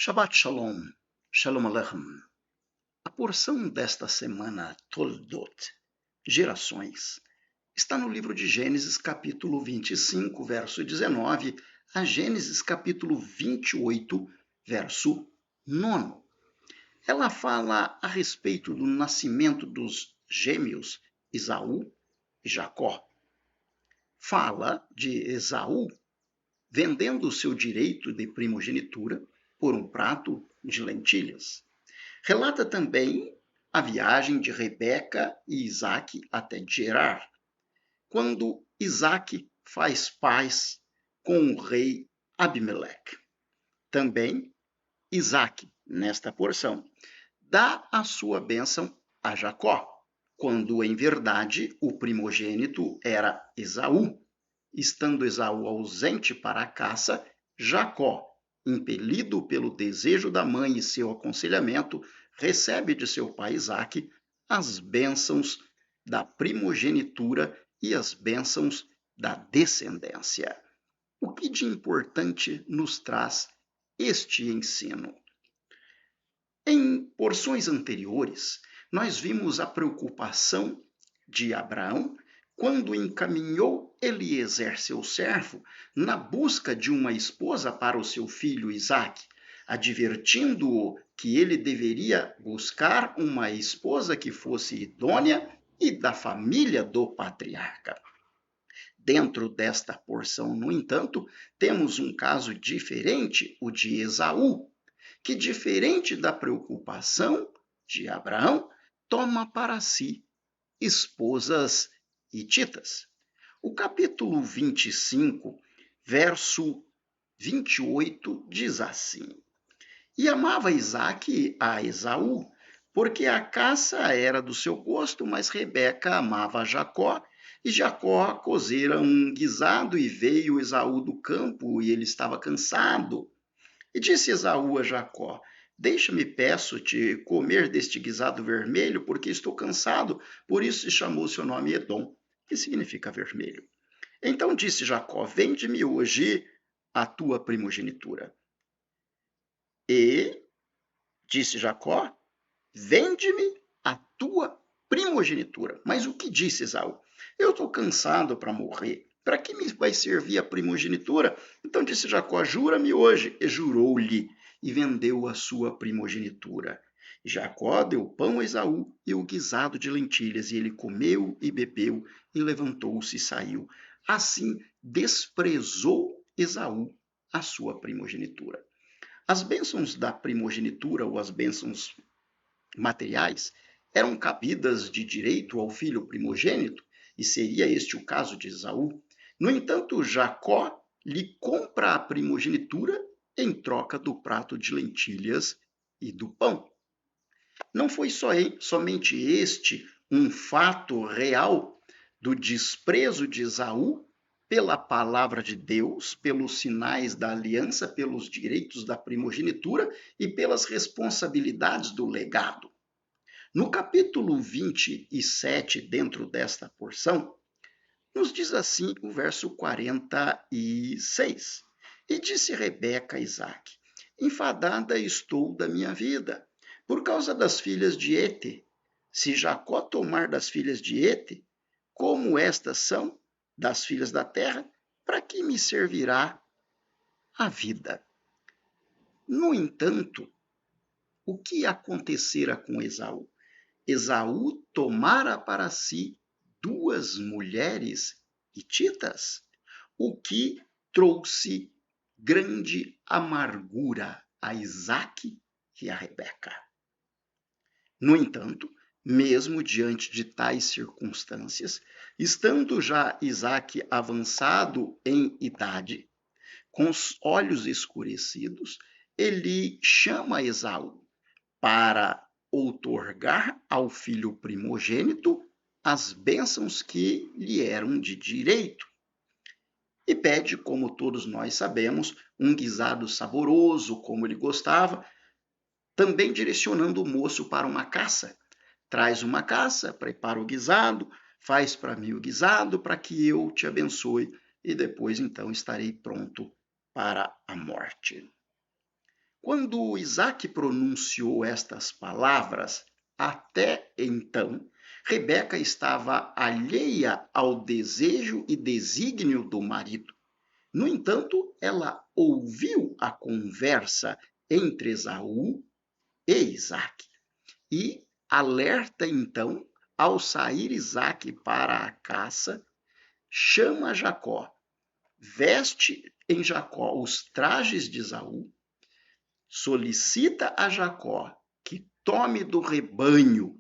Shabbat Shalom, Shalom Aleichem. A porção desta semana, Toldot, Gerações, está no livro de Gênesis, capítulo 25, verso 19, a Gênesis, capítulo 28, verso 9. Ela fala a respeito do nascimento dos gêmeos Esaú e Jacó. Fala de Esaú vendendo o seu direito de primogenitura por um prato de lentilhas. Relata também a viagem de Rebeca e Isaque até Gerar, quando Isaque faz paz com o rei Abimeleque. Também Isaque, nesta porção, dá a sua bênção a Jacó, quando em verdade o primogênito era Esaú. Estando Esaú ausente para a caça, Jacó, impelido pelo desejo da mãe e seu aconselhamento, recebe de seu pai Isaque as bênçãos da primogenitura e as bênçãos da descendência. O que de importante nos traz este ensino? Em porções anteriores, nós vimos a preocupação de Abraão quando encaminhou Eliezer, seu servo, na busca de uma esposa para o seu filho Isaque, advertindo-o que ele deveria buscar uma esposa que fosse idônea e da família do patriarca. Dentro desta porção, no entanto, temos um caso diferente, o de Esaú, que, diferente da preocupação de Abraão, toma para si esposas hititas. O capítulo 25, verso 28, diz assim: E amava Isaque a Esaú, porque a caça era do seu gosto, mas Rebeca amava Jacó, e Jacó cozera um guisado, e veio Esaú do campo, e ele estava cansado. E disse Esaú a Jacó: Deixa-me, peço-te, comer deste guisado vermelho, porque estou cansado. Por isso se chamou seu nome Edom, que significa vermelho. Então disse Jacó: Vende-me hoje a tua primogenitura. E disse Jacó: Vende-me a tua primogenitura. Mas o que disse Esaú? Eu estou cansado para morrer. Para que me vai servir a primogenitura? Então disse Jacó: Jura-me hoje. E jurou-lhe, e vendeu a sua primogenitura. Jacó deu pão a Esaú e o guisado de lentilhas, e ele comeu e bebeu, e levantou-se e saiu. Assim desprezou Esaú a sua primogenitura. As bênçãos da primogenitura, ou as bênçãos materiais, eram cabidas de direito ao filho primogênito, e seria este o caso de Esaú. No entanto, Jacó lhe compra a primogenitura em troca do prato de lentilhas e do pão. Não foi somente este um fato real do desprezo de Esaú pela palavra de Deus, pelos sinais da aliança, pelos direitos da primogenitura e pelas responsabilidades do legado. No capítulo 27, dentro desta porção, nos diz assim o verso 46. E disse Rebeca a Isaque: Enfadada estou da minha vida, por causa das filhas de Hete. Se Jacó tomar das filhas de Hete, como estas são das filhas da terra, para que me servirá a vida? No entanto, o que acontecera com Esaú? Esaú tomara para si duas mulheres hititas, o que trouxe grande amargura a Isaque e a Rebeca. No entanto, mesmo diante de tais circunstâncias, estando já Isaque avançado em idade, com os olhos escurecidos, ele chama Esaú para outorgar ao filho primogênito as bênçãos que lhe eram de direito. E pede, como todos nós sabemos, um guisado saboroso, como ele gostava, também direcionando o moço para uma caça. Traz uma caça, prepara o guisado, faz para mim o guisado, para que eu te abençoe, e depois então estarei pronto para a morte. Quando Isaac pronunciou estas palavras, até então, Rebeca estava alheia ao desejo e desígnio do marido. No entanto, ela ouviu a conversa entre Esaú e Isaac e alerta então, ao sair Isaac para a caça, chama Jacó, veste em Jacó os trajes de Esaú, solicita a Jacó que tome do rebanho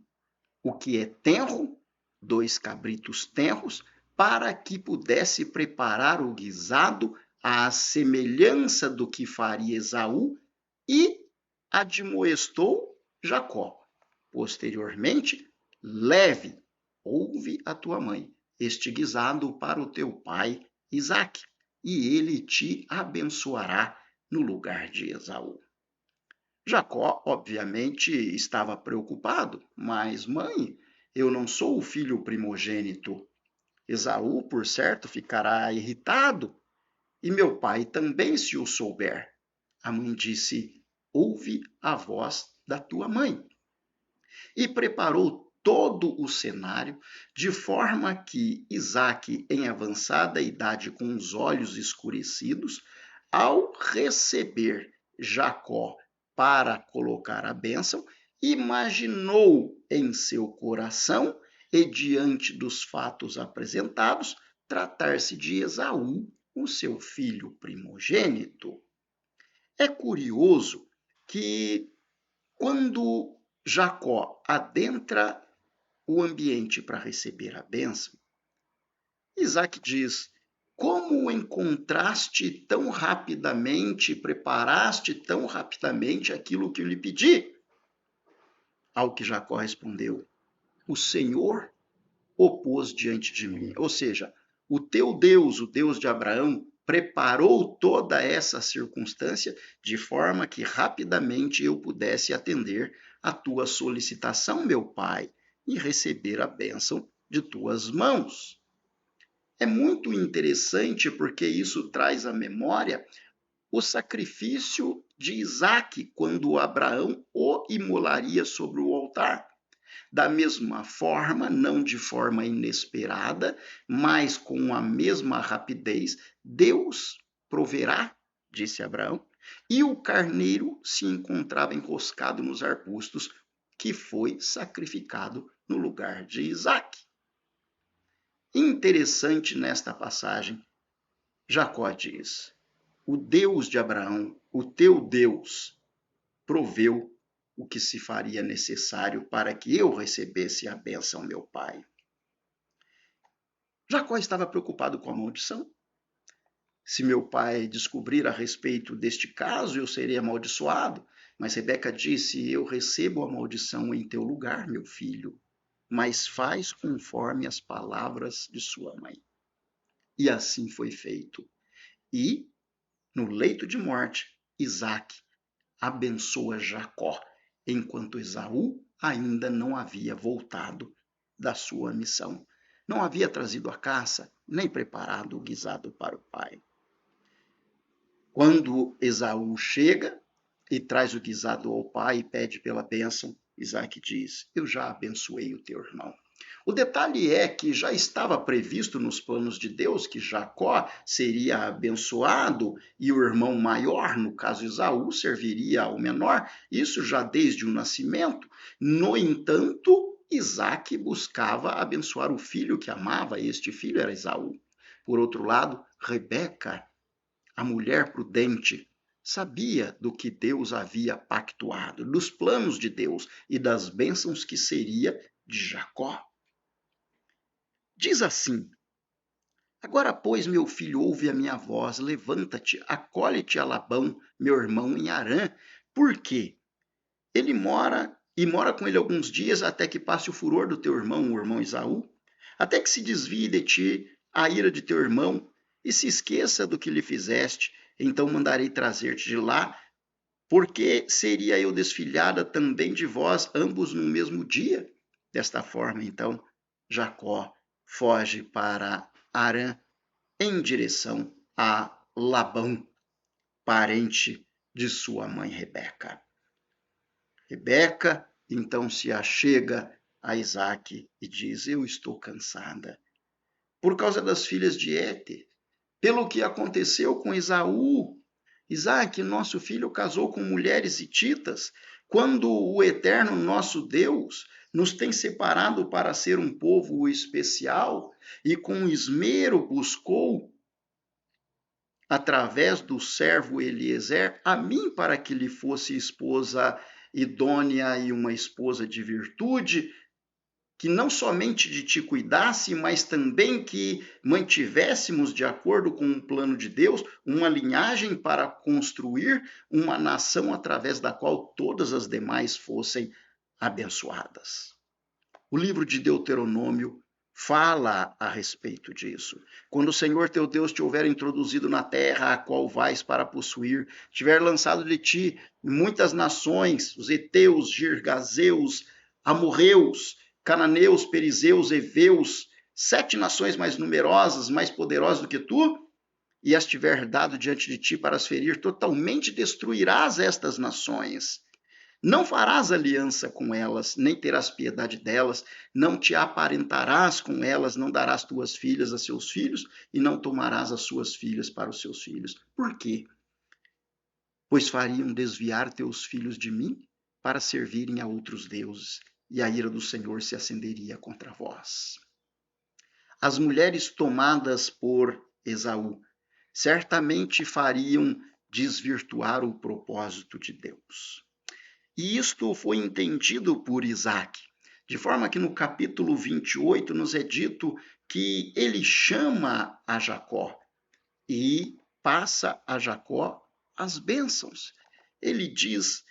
o que é tenro, 2 cabritos tenros, para que pudesse preparar o guisado à semelhança do que faria Esaú, e admoestou Jacó. Posteriormente, leve, ouve a tua mãe, este guisado para o teu pai Isaque, e ele te abençoará no lugar de Esaú. Jacó, obviamente, estava preocupado, mas, mãe, eu não sou o filho primogênito. Esaú, por certo, ficará irritado, e meu pai também, se o souber. A mãe disse: ouve a voz da tua mãe. E preparou todo o cenário, de forma que Isaque, em avançada idade, com os olhos escurecidos, ao receber Jacó para colocar a bênção, imaginou em seu coração e diante dos fatos apresentados tratar-se de Esaú, o seu filho primogênito. É curioso que quando Jacó adentra o ambiente para receber a bênção, Isaac diz: como encontraste tão rapidamente, preparaste tão rapidamente aquilo que eu lhe pedi? Ao que Jacó respondeu: o Senhor o pôs diante de mim. Ou seja, o teu Deus, o Deus de Abraão, preparou toda essa circunstância de forma que rapidamente eu pudesse atender a tua solicitação, meu pai, e receber a bênção de tuas mãos. É muito interessante porque isso traz à memória o sacrifício de Isaque quando Abraão o imolaria sobre o altar. Da mesma forma, não de forma inesperada, mas com a mesma rapidez, Deus proverá, disse Abraão, e o carneiro se encontrava enroscado nos arbustos, que foi sacrificado no lugar de Isaque. Interessante nesta passagem, Jacó diz: o Deus de Abraão, o teu Deus, proveu o que se faria necessário para que eu recebesse a bênção, meu pai. Jacó estava preocupado com a maldição. Se meu pai descobrir a respeito deste caso, eu serei amaldiçoado. Mas Rebeca disse: eu recebo a maldição em teu lugar, meu filho, mas faz conforme as palavras de sua mãe. E assim foi feito. E, no leito de morte, Isaque abençoa Jacó, enquanto Esaú ainda não havia voltado da sua missão. Não havia trazido a caça, nem preparado o guisado para o pai. Quando Esaú chega e traz o guisado ao pai e pede pela bênção, Isaac diz: eu já abençoei o teu irmão. O detalhe é que já estava previsto nos planos de Deus que Jacó seria abençoado e o irmão maior, no caso Esaú, serviria ao menor, isso já desde o nascimento. No entanto, Isaac buscava abençoar o filho que amava, e este filho era Esaú. Por outro lado, Rebeca, a mulher prudente, sabia do que Deus havia pactuado, dos planos de Deus e das bênçãos que seria de Jacó. Diz assim: agora, pois, meu filho, ouve a minha voz, levanta-te, acolhe-te a Labão, meu irmão, em Harã, porque ele mora com ele alguns dias, até que passe o furor do teu irmão, o irmão Esaú, até que se desvie de ti a ira de teu irmão, e se esqueça do que lhe fizeste, então mandarei trazer-te de lá, porque seria eu desfilhada também de vós, ambos no mesmo dia. Desta forma, então, Jacó foge para Harã em direção a Labão, parente de sua mãe Rebeca. Rebeca então se achega a Isaque e diz: eu estou cansada por causa das filhas de Éter, pelo que aconteceu com Esaú. Isaque, nosso filho, casou com mulheres hititas, quando o Eterno nosso Deus nos tem separado para ser um povo especial e com esmero buscou, através do servo Eliezer, a mim para que lhe fosse esposa idônea e uma esposa de virtude, que não somente de ti cuidasse, mas também que mantivéssemos, de acordo com o plano de Deus, uma linhagem para construir uma nação através da qual todas as demais fossem abençoadas. O livro de Deuteronômio fala a respeito disso. Quando o Senhor teu Deus te houver introduzido na terra a qual vais para possuir, tiver lançado de ti muitas nações, os heteus, girgazeus, amorreus, cananeus, perizeus, heveus, 7 nações mais numerosas, mais poderosas do que tu, e as tiver dado diante de ti para as ferir, totalmente destruirás estas nações. Não farás aliança com elas, nem terás piedade delas, não te aparentarás com elas, não darás tuas filhas a seus filhos, e não tomarás as suas filhas para os seus filhos. Por quê? Pois fariam desviar teus filhos de mim para servirem a outros deuses, e a ira do Senhor se acenderia contra vós. As mulheres tomadas por Esaú certamente fariam desvirtuar o propósito de Deus. E isto foi entendido por Isaque, de forma que no capítulo 28 nos é dito que ele chama a Jacó e passa a Jacó as bênçãos. Ele diz: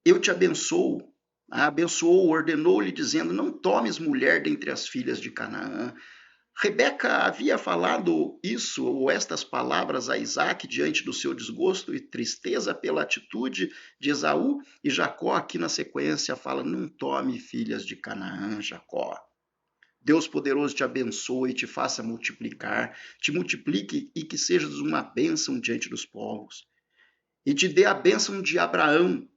eu te abençoo. Abençoou, ordenou-lhe, dizendo: não tomes mulher dentre as filhas de Canaã. Rebeca havia falado isso, ou estas palavras, a Isaque diante do seu desgosto e tristeza pela atitude de Esaú, e Jacó aqui na sequência fala: não tome filhas de Canaã, Jacó. Deus poderoso te abençoe e te faça multiplicar, te multiplique e que sejas uma bênção diante dos povos. E te dê a bênção de Abraão,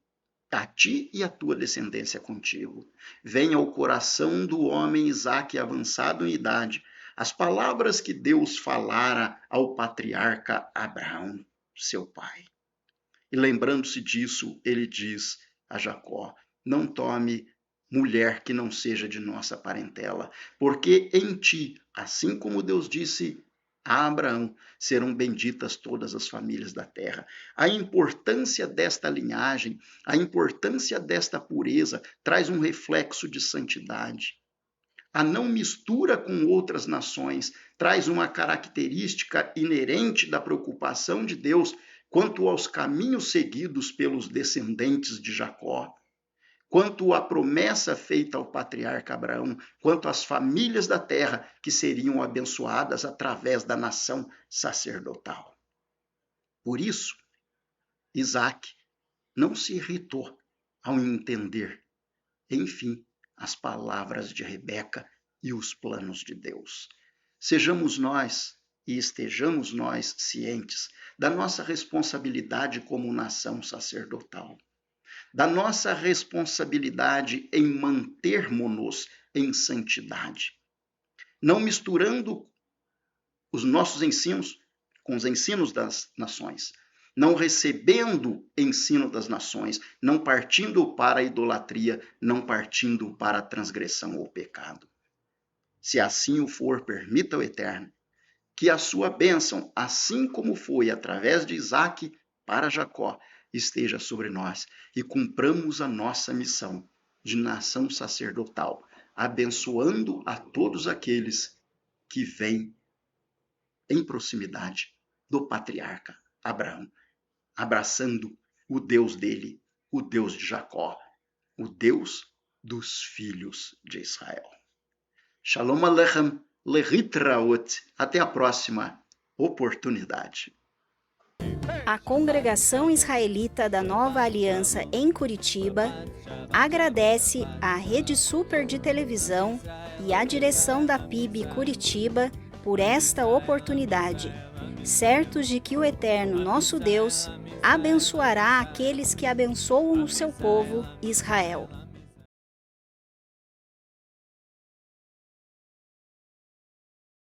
a ti e a tua descendência contigo. Venha ao coração do homem Isaque avançado em idade as palavras que Deus falara ao patriarca Abraão, seu pai. E lembrando-se disso, ele diz a Jacó: não tome mulher que não seja de nossa parentela, porque em ti, assim como Deus disse a Abraão, serão benditas todas as famílias da terra. A importância desta linhagem, a importância desta pureza, traz um reflexo de santidade. A não mistura com outras nações traz uma característica inerente da preocupação de Deus quanto aos caminhos seguidos pelos descendentes de Jacó, quanto à promessa feita ao patriarca Abraão, quanto às famílias da terra que seriam abençoadas através da nação sacerdotal. Por isso, Isaque não se irritou ao entender, enfim, as palavras de Rebeca e os planos de Deus. Sejamos nós e estejamos nós cientes da nossa responsabilidade como nação sacerdotal, da nossa responsabilidade em mantermos-nos em santidade, não misturando os nossos ensinos com os ensinos das nações, não recebendo ensino das nações, não partindo para a idolatria, não partindo para a transgressão ou pecado. Se assim o for, permita o Eterno que a sua bênção, assim como foi através de Isaque para Jacó, esteja sobre nós e cumpramos a nossa missão de nação sacerdotal, abençoando a todos aqueles que vêm em proximidade do patriarca Abraão, abraçando o Deus dele, o Deus de Jacó, o Deus dos filhos de Israel. Shalom Aleichem, Lehitraot. Até a próxima oportunidade. A Congregação Israelita da Nova Aliança em Curitiba agradece à Rede Super de Televisão e à direção da PIB Curitiba por esta oportunidade. certos de que o Eterno, nosso Deus, abençoará aqueles que abençoam o seu povo, Israel.